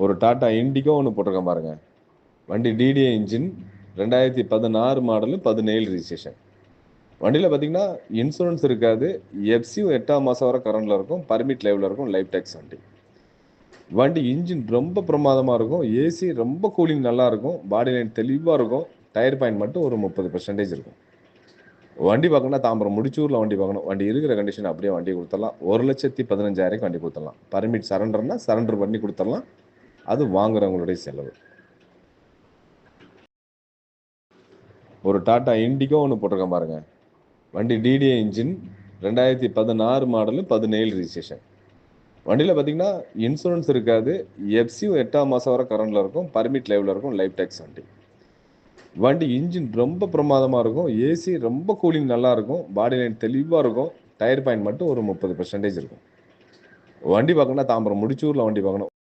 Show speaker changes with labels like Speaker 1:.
Speaker 1: ஒரு டாடா இண்டிகோ ஒன்று போட்டிருக்கேன் பாருங்க. வண்டி டிடிஐ இன்ஜின், 2016 மாடலு, 17 ரிஜிஸ்ட்ரேஷன். வண்டியில் பார்த்தீங்கன்னா இன்சூரன்ஸ் இருக்காது. எஃப்சியும் 8ஆம் மாதம் வரை கரண்டில் இருக்கும். பர்மிட் லைவில் இருக்கும். லைஃப் டேக்ஸ் வண்டி. வண்டி இன்ஜின் ரொம்ப பிரமாதமாக இருக்கும். ஏசி ரொம்ப கூலிங் நல்லா இருக்கும். பாடி லைன் தெளிவாக இருக்கும். டயர் பாயிண்ட் மட்டும் ஒரு 30% இருக்கும். வண்டி பார்க்கணும்னா தாம்பரம் முடிச்சூரில் வண்டி பார்க்கணும். வண்டி இருக்கிற கண்டிஷன் அப்படியே வண்டி கொடுத்துடலாம். 1,15,000 வண்டி கொடுத்துடலாம். பர்மிட் சரண்டர்னா சரண்டர் பண்ணி கொடுத்துடலாம். அது வாங்குறவங்களுடைய செலவு. ஒரு டாடா இண்டிகோ ஒன்று போட்டிருக்கேன் பாருங்க. வண்டி டிடிஐ இன்ஜின், 2016 மாடலு, 17 ரிஜிஸ்ட்ரேஷன். வண்டியில் பார்த்தீங்கன்னா இன்சூரன்ஸ் இருக்காது. எஃப்சியும் 8ஆம் மாதம் வரை கரண்டில் இருக்கும். பர்மிட் லைவில் இருக்கும். லைஃப் டேக்ஸ் வண்டி. வண்டி இன்ஜின் ரொம்ப பிரமாதமாக இருக்கும். ஏசி ரொம்ப கூலிங் நல்லா இருக்கும். பாடி லைன் தெளிவாக இருக்கும். டயர் பாயிண்ட் மட்டும் ஒரு 30% இருக்கும். வண்டி பார்க்கணும்னா தாம்பரம் முடிச்சூரில் வண்டி பார்க்கணும்.